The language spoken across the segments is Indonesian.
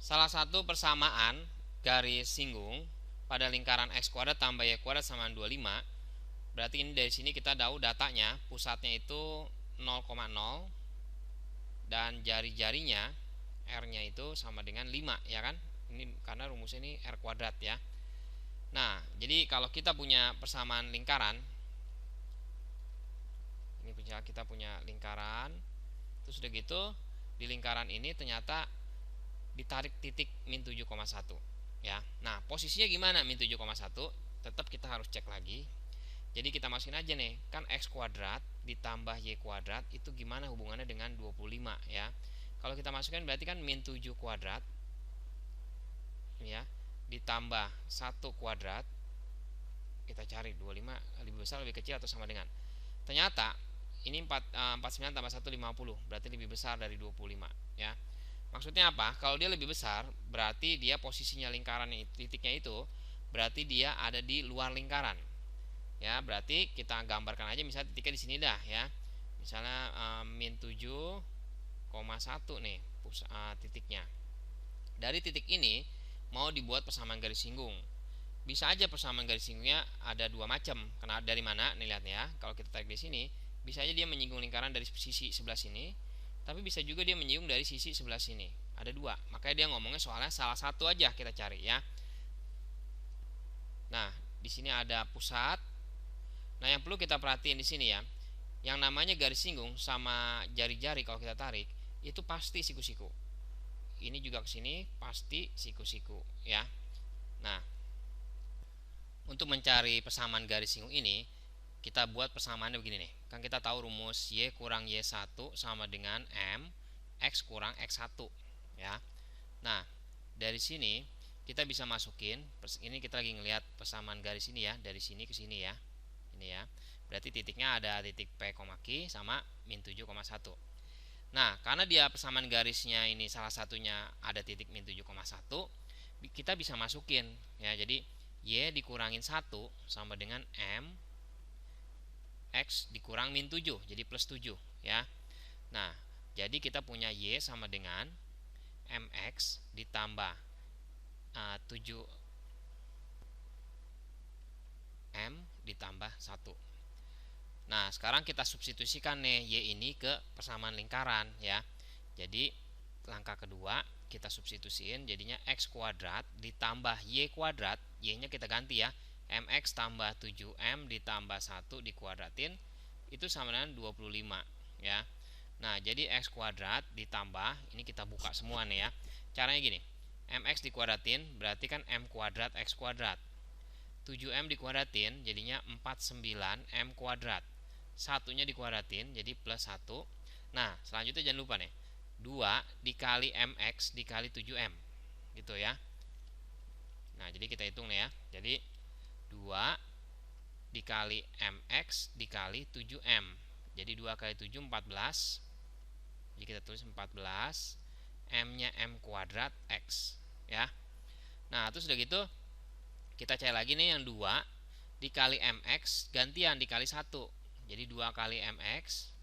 Salah satu persamaan garis singgung pada lingkaran x kuadrat tambah y kuadrat sama 25. Berarti ini dari sini kita tahu datanya pusatnya itu 0,0 dan jari-jarinya R-nya itu sama dengan 5 ya kan? Ini karena rumusnya ini R kuadrat ya. Nah, jadi kalau kita punya persamaan lingkaran, ini kita punya lingkaran, terus udah gitu di lingkaran ini ternyata ditarik titik min 7,1 ya. Nah, posisinya gimana min 7,1? Tetap kita harus cek lagi. Jadi kita masukin aja nih, kan x kuadrat ditambah y kuadrat itu gimana hubungannya dengan 25 ya. Kalau kita masukkan berarti kan min 7 kuadrat ya ditambah 1 kuadrat. Kita cari 25 lebih besar lebih kecil atau sama dengan. Ternyata ini 49 tambah 1 50, berarti lebih besar dari 25 ya. Maksudnya apa? Kalau dia lebih besar, berarti dia posisinya lingkaran titiknya itu berarti dia ada di luar lingkaran. Ya, berarti kita gambarkan aja misalnya titiknya di sini dah ya. Misalnya min 7,1 nih titiknya. Dari titik ini mau dibuat persamaan garis singgung. Bisa aja persamaan garis singgungnya ada dua macam. Karena dari mana? Nih lihat ya. Kalau kita tarik di sini, bisa aja dia menyinggung lingkaran dari sisi sebelah sini, tapi bisa juga dia menyinggung dari sisi sebelah sini. Ada dua. Makanya dia ngomongnya soalnya salah satu aja kita cari ya. Nah, di sini ada pusat. Nah, yang perlu kita perhatiin di sini ya, yang namanya garis singgung sama jari-jari kalau kita tarik itu pasti siku-siku. Ini juga ke sini pasti siku-siku ya. Nah, untuk mencari persamaan garis singgung ini, kita buat persamaannya begini nih. Kan kita tahu rumus y kurang y1 sama dengan m x kurang x1 ya. Nah, dari sini kita bisa masukin, ini kita lagi ngelihat persamaan garis ini ya, dari sini ke sini ya. Ini ya. Berarti titiknya ada titik P, Q sama min 7,1. Nah, karena dia persamaan garisnya ini salah satunya ada titik min 7,1, kita bisa masukin ya. Jadi y dikurangin 1 sama dengan m x dikurang min 7, jadi plus 7 ya. Nah, jadi kita punya y sama dengan mx ditambah 7m ditambah 1. Nah, sekarang kita substitusikan nih y ini ke persamaan lingkaran ya. Jadi langkah kedua kita substitusiin jadinya x kuadrat ditambah y kuadrat, y-nya kita ganti ya. Mx tambah 7m ditambah 1 dikuadratin itu sama dengan 25 ya. Nah, jadi x kuadrat ditambah, ini kita buka semua nih ya. Caranya gini, mx dikuadratin berarti kan m kuadrat x kuadrat. 7m dikuadratin jadinya 49m kuadrat. Satunya dikuadratin jadi plus 1. Nah, selanjutnya jangan lupa nih, 2 dikali mx dikali 7m gitu ya. Nah, jadi kita hitung nih ya. Jadi 2 dikali mx dikali 7m. Jadi 2 kali 7 14. Jadi kita tulis 14. M-nya m kuadrat x ya. Nah, terus udah gitu kita cari lagi nih yang 2 dikali mx gantian dikali 1. Jadi 2 kali mx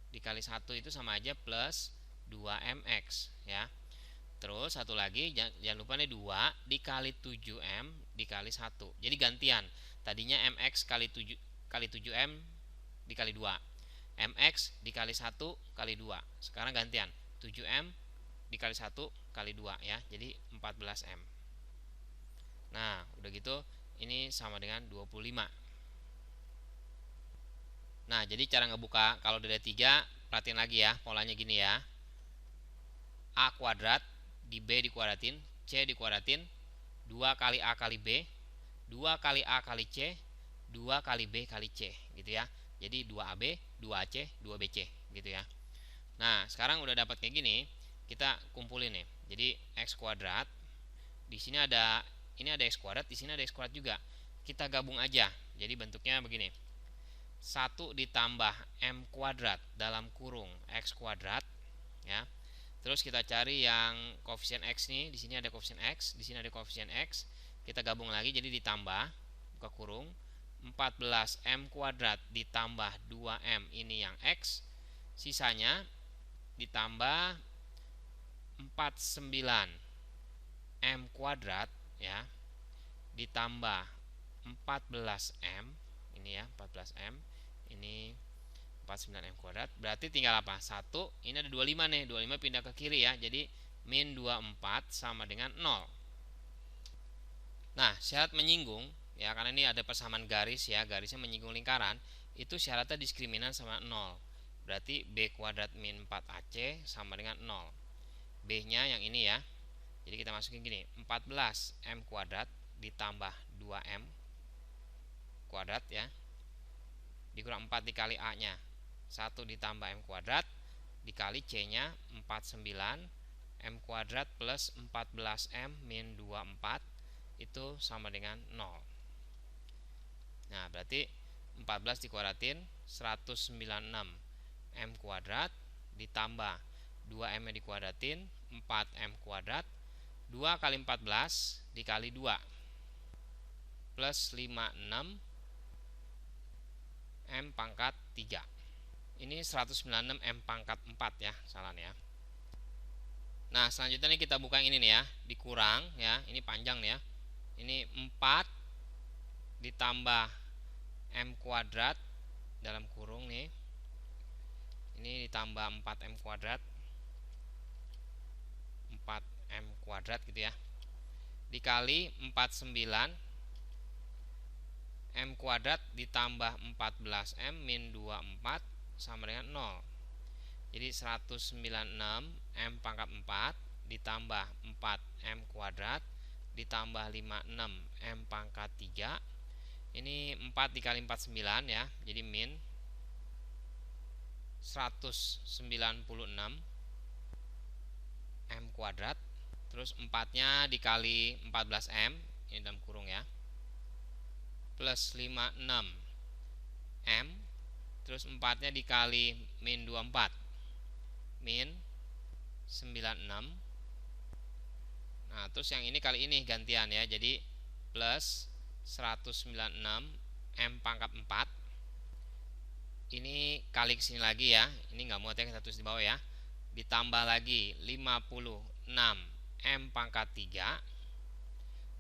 dikali 1 itu sama aja plus 2mx ya. Terus satu lagi jangan lupa nih 2 dikali 7m dikali 1. Jadi gantian. Tadinya mx kali 7m dikali 2. Mx dikali 1 kali 2. Sekarang gantian 7m dikali 1 kali 2 ya. Jadi 14m. Nah, udah gitu ini sama dengan 25. Nah, jadi cara ngebuka kalau dari 3, perhatiin lagi ya, polanya gini ya. A kuadrat di B dikuadratin, C dikuadratin, 2 kali A kali B, 2 kali A kali C, 2 kali B kali C gitu ya. Jadi 2AB, 2AC, 2BC gitu ya. Nah, sekarang udah dapat kayak gini, kita kumpulin nih. Jadi x kuadrat di sini ada, ini ada x kuadrat, di sini ada x kuadrat juga. Kita gabung aja. Jadi bentuknya begini. 1 ditambah m kuadrat dalam kurung x kuadrat ya. Terus kita cari yang koefisien x nih, di sini ada koefisien x, di sini ada koefisien x. Kita gabung lagi jadi ditambah buka kurung 14m kuadrat ditambah 2m ini yang x. Sisanya ditambah 49 M kuadrat ya ditambah 14M, ini ya 14M, ini 49M kuadrat, berarti tinggal apa? 1, ini ada 25 nih, 25 pindah ke kiri ya, jadi min 24 sama dengan 0. Nah, syarat menyinggung ya, karena ini ada persamaan garis ya, garisnya menyinggung lingkaran, itu syaratnya diskriminan sama 0. Berarti B kuadrat min 4AC sama dengan 0. B nya yang ini ya, jadi kita masukin gini, 14M kuadrat ditambah 2M kuadrat ya, dikurang 4 dikali A nya, 1 ditambah M kuadrat dikali C nya 49 M kuadrat plus 14M min 24 itu sama dengan 0. Nah, berarti 14 dikuadratin 196 M kuadrat ditambah 2M nya dikuadratin 4M kuadrat, 2 kali 14 dikali 2 plus 56 M pangkat 3. Ini 196 M pangkat 4 ya, salah nih ya. Nah, selanjutnya nih kita buka yang ini nih ya, dikurang ya, ini panjang nih ya. Ini 4 ditambah M kuadrat dalam kurung nih, ini ditambah 4M kuadrat, 4M kuadrat gitu ya, dikali 49 M kuadrat ditambah 14M min 24 sama dengan 0. Jadi 196 M pangkat 4 ditambah 4M kuadrat ditambah 56 M pangkat 3. Ini 4 dikali 49 ya, jadi min 196 M kuadrat, terus 4 nya dikali 14M, ini dalam kurung ya, plus 56 M, terus 4 nya dikali min 24 min 96. Nah, terus yang ini kali ini gantian ya, jadi plus 196 M pangkat 4, ini kali kesini lagi ya, ini nggak muat ya, kita tulis di bawah ya, ditambah lagi 56 M pangkat 3,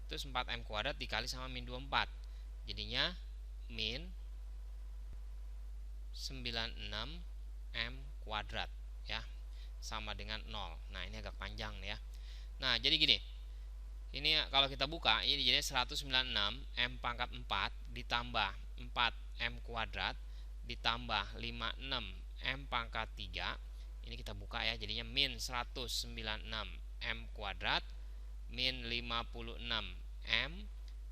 terus 4M kuadrat dikali sama min 24, jadinya min 96 M kuadrat ya, sama dengan 0. Nah, ini agak panjang nih ya. Nah, jadi gini, ini kalau kita buka, ini jadi 196 M pangkat 4 ditambah 4M kuadrat ditambah 56 M pangkat 3, ini kita buka ya, jadinya min 196 M kuadrat min 56 M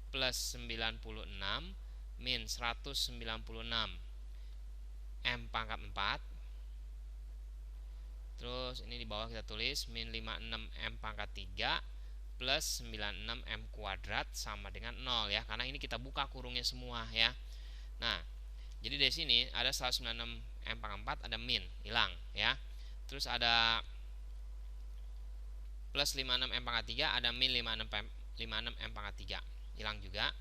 plus 96 min 196 M pangkat 4. Terus ini di bawah kita tulis min 56 M pangkat 3 plus 96 M kuadrat sama dengan 0 ya, karena ini kita buka kurungnya semua ya. Nah, jadi dari sini ada 196 M pangkat 4, ada min, hilang ya. Terus ada plus 56 M pangkat 3, ada min 56 M pangkat 3, hilang juga.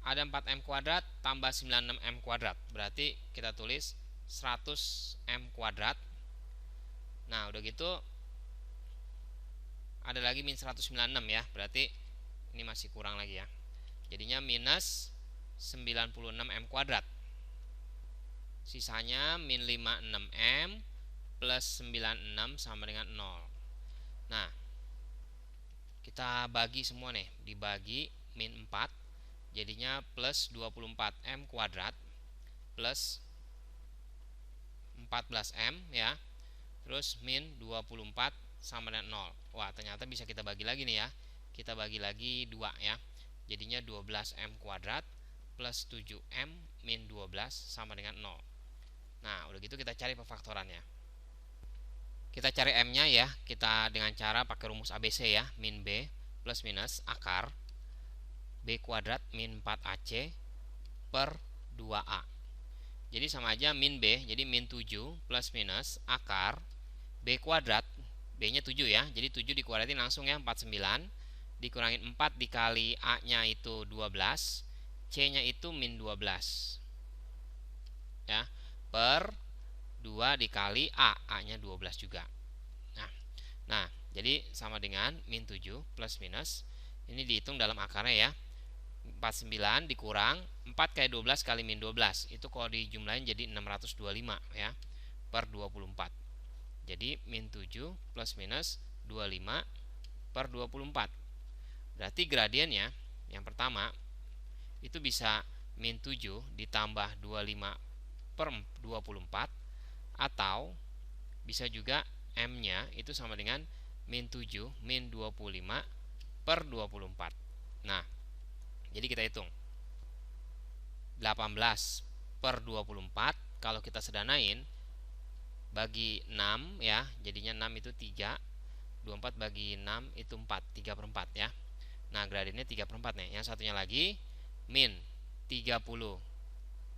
Ada 4M kuadrat tambah 96M kuadrat, berarti kita tulis 100M kuadrat. Nah, udah gitu ada lagi min 196 ya, berarti ini masih kurang lagi ya, jadinya minus 96M kuadrat. Sisanya min 56M plus 96 sama dengan 0. Nah, kita bagi semua nih, dibagi min 4, jadinya plus 24M kuadrat plus 14M ya, terus min 24 sama dengan 0. Wah, ternyata bisa kita bagi lagi nih ya, kita bagi lagi 2 ya, jadinya 12M kuadrat plus 7M min 12 sama dengan 0. Nah, udah gitu kita cari pefaktorannya. Kita cari M nya ya, kita dengan cara pakai rumus ABC ya, min B plus minus akar B kuadrat min 4AC per 2A. Jadi sama aja min B, jadi min 7 plus minus akar B kuadrat, B nya 7 ya, jadi 7 dikuadratin langsung ya, 49 dikurangin 4 dikali A nya itu 12, C nya itu min 12 ya, per 2 dikali A nya 12 juga. Nah, Jadi sama dengan min 7 plus minus, ini dihitung dalam akarnya ya, 49 dikurang 4 kali 12 kali min 12, itu kalau dijumlahin jadi 625 ya, per 24. Jadi min 7 plus minus 25 per 24. Berarti gradiennya yang pertama itu bisa min 7 ditambah 25 per 24, atau bisa juga M-nya itu sama dengan min 7 min 25 per 24. Nah, jadi kita hitung 18 per 24, kalau kita sedanain bagi 6 ya, jadinya 6 itu 3, 24 bagi 6 itu 4, 3 per 4 ya. Nah, gradiennya 3 per 4 nih. Yang satunya lagi min 30,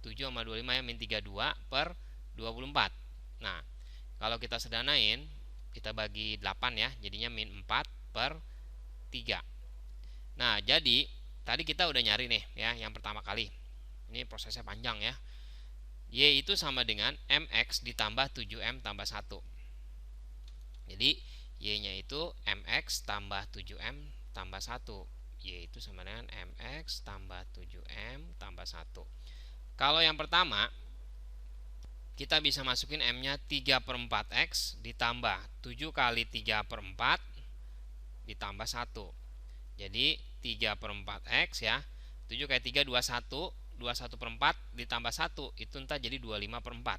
7 sama 25 ya, min 32 per 24. Nah, kalau kita sedanain, kita bagi 8 ya, jadinya min 4 per 3. Nah, jadi tadi kita udah nyari nih ya, yang pertama kali. Ini prosesnya panjang ya. Y itu sama dengan MX ditambah 7M tambah 1. Jadi Y-nya itu MX tambah 7M tambah 1. Y itu sama dengan MX tambah 7M tambah 1. Kalau yang pertama, kita bisa masukin M-nya 3 per 4X ditambah 7 kali 3 per 4 ditambah 1. Jadi 3 per 4X ya, 7 kali 3 21, 21 per 4 ditambah 1 itu ntar jadi 25 per 4.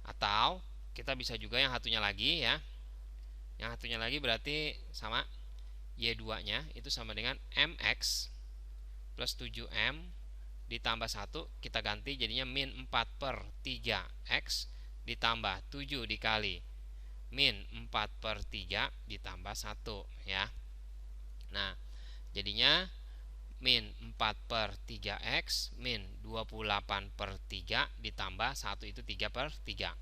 Atau kita bisa juga yang satunya lagi ya, yang satunya lagi berarti sama Y2 nya itu sama dengan MX plus 7M ditambah 1, kita ganti jadinya min 4 per 3X ditambah 7 dikali min 4 per 3 ditambah 1 ya. Nah, jadinya min 4 per 3X min 28 per 3 ditambah 1 itu 3 per 3.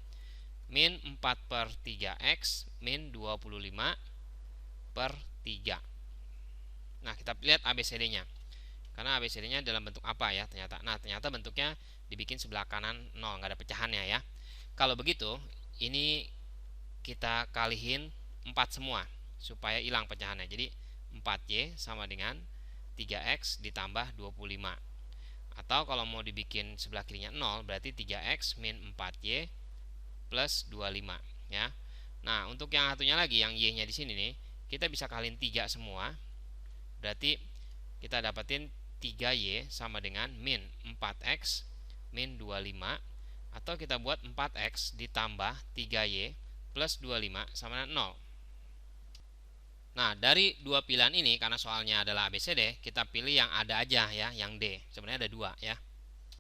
Min 4 per 3X min 25 per 3. Nah, kita lihat ABCD-nya. Karena ABCD-nya dalam bentuk apa ya ternyata. Nah, ternyata bentuknya dibikin sebelah kanan 0, nggak ada pecahannya ya. Kalau begitu, ini kita kalihin 4 semua supaya hilang pecahannya. Jadi 4Y sama dengan 3X ditambah 25. Atau kalau mau dibikin sebelah kirinya 0, berarti 3X min 4Y plus 25 ya. Nah, untuk yang satunya lagi, yang Y-nya di sini nih, kita bisa kaliin 3 semua. Berarti kita dapetin 3Y sama dengan min 4X min 25, atau kita buat 4X ditambah 3Y plus 25 sama dengan 0. Nah, dari dua pilihan ini, karena soalnya adalah ABCD, kita pilih yang ada aja ya, yang D. Sebenarnya ada 2 ya.